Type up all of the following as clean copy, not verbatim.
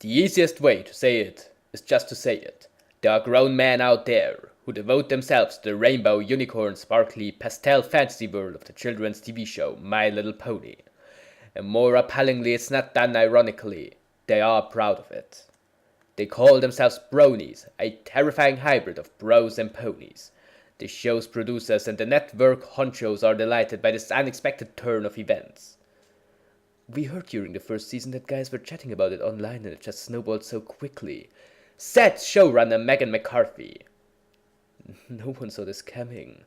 The easiest way to say it is just to say it. There are grown men out there who devote themselves to the rainbow, unicorn, sparkly, pastel fantasy world of the children's TV show My Little Pony. And more appallingly, it's not done ironically. They are proud of it. They call themselves Bronies, a terrifying hybrid of bros and ponies. The show's producers and the network honchos are delighted by this unexpected turn of events. We heard during the first season that guys were chatting about it online and it just snowballed so quickly, said showrunner Megan McCarthy. No one saw this coming.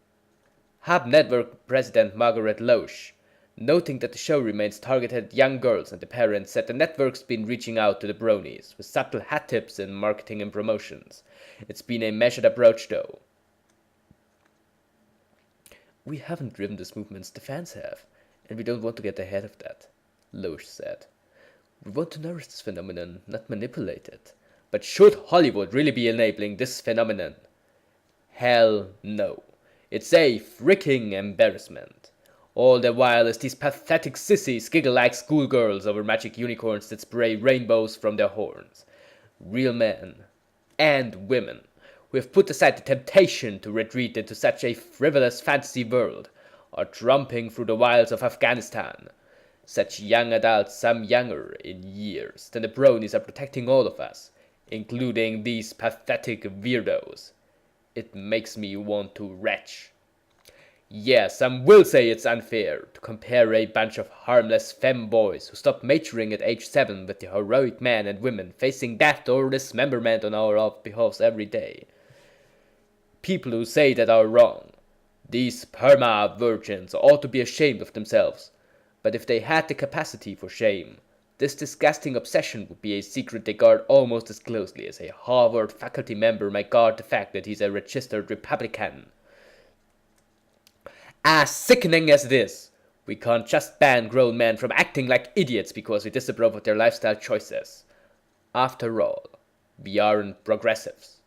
Hub Network President Margaret Loesch, noting that the show remains targeted at young girls and the parents, said the network's been reaching out to the Bronies with subtle hat tips in marketing and promotions. It's been a measured approach though. We haven't driven this movement, the fans have, and we don't want to get ahead of that, Loesch said. We want to nourish this phenomenon, not manipulate it. But should Hollywood really be enabling this phenomenon? Hell no. It's a freaking embarrassment. All the while as these pathetic sissies giggle like schoolgirls over magic unicorns that spray rainbows from their horns. Real men and women who have put aside the temptation to retreat into such a frivolous fantasy world are tramping through the wilds of Afghanistan. Such young adults, some younger in years than the Bronies, are protecting all of us, including these pathetic weirdos. It makes me want to retch. Yeah, some will say it's unfair to compare a bunch of harmless femboys who stopped maturing at age 7 with the heroic men and women facing death or dismemberment on our behalves every day. People who say that are wrong. These perma-virgins ought to be ashamed of themselves. But if they had the capacity for shame, this disgusting obsession would be a secret they guard almost as closely as a Harvard faculty member might guard the fact that he's a registered Republican. As sickening as it is, we can't just ban grown men from acting like idiots because we disapprove of their lifestyle choices. After all, we aren't progressives.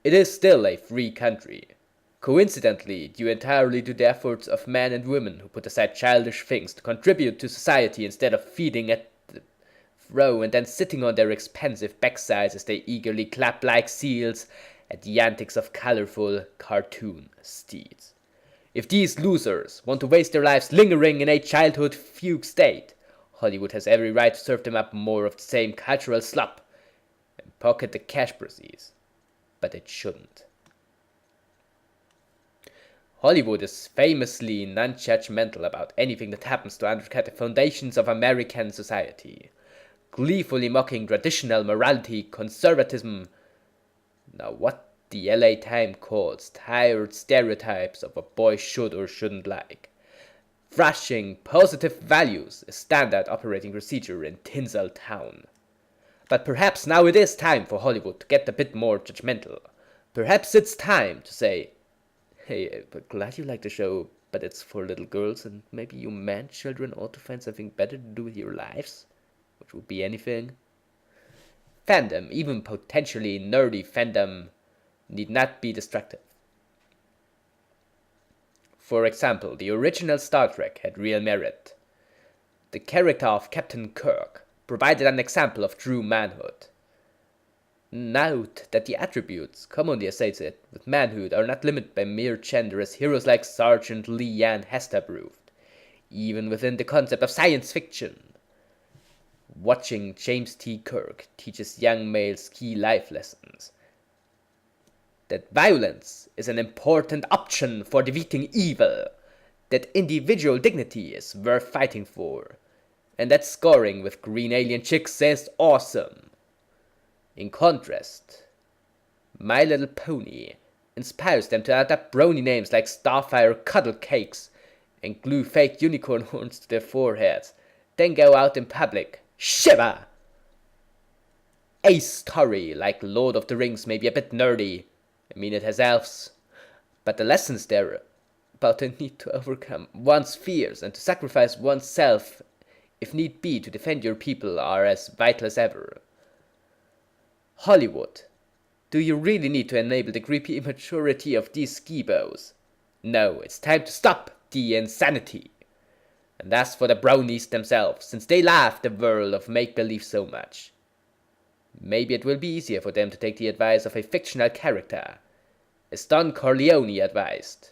It is still a free country. Coincidentally, due entirely to the efforts of men and women who put aside childish things to contribute to society instead of feeding at the throw and then sitting on their expensive backsides as they eagerly clap like seals at the antics of colorful cartoon steeds. If these losers want to waste their lives lingering in a childhood fugue state, Hollywood has every right to serve them up more of the same cultural slop and pocket the cash proceeds. But it shouldn't. Hollywood is famously non-judgmental about anything that happens to undercut the foundations of American society, gleefully mocking traditional morality, conservatism, now what the LA Times calls tired stereotypes of what a boy should or shouldn't like. Thrashing positive values is standard operating procedure in Tinseltown. But perhaps now it is time for Hollywood to get a bit more judgmental. Perhaps it's time to say, hey, but glad you like the show, but it's for little girls and maybe you man children ought to find something better to do with your lives, which would be anything. Fandom, even potentially nerdy fandom, need not be destructive. For example, the original Star Trek had real merit. The character of Captain Kirk provided an example of true manhood. Note that the attributes commonly associated with manhood are not limited by mere gender, as heroes like Sergeant Lee Ann Hester proved, even within the concept of science fiction. Watching James T. Kirk teaches young males key life lessons. That violence is an important option for defeating evil, that individual dignity is worth fighting for, and that scoring with green alien chicks is awesome. In contrast, My Little Pony inspires them to add up brony names like Starfire Cuddle Cakes and glue fake unicorn horns to their foreheads, then go out in public, shiver! A story like Lord of the Rings may be a bit nerdy. I mean, it has elves, but the lessons there about the need to overcome one's fears and to sacrifice oneself, if need be, to defend your people are as vital as ever. Hollywood, do you really need to enable the creepy immaturity of these skibos? No, it's time to stop the insanity. And as for the Bronies themselves, since they love the world of make-believe so much, Maybe it will be easier for them to take the advice of a fictional character, as Don Corleone advised.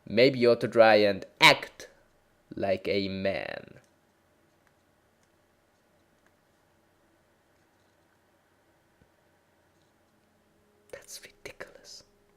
Maybe you ought to try and act like a man. That's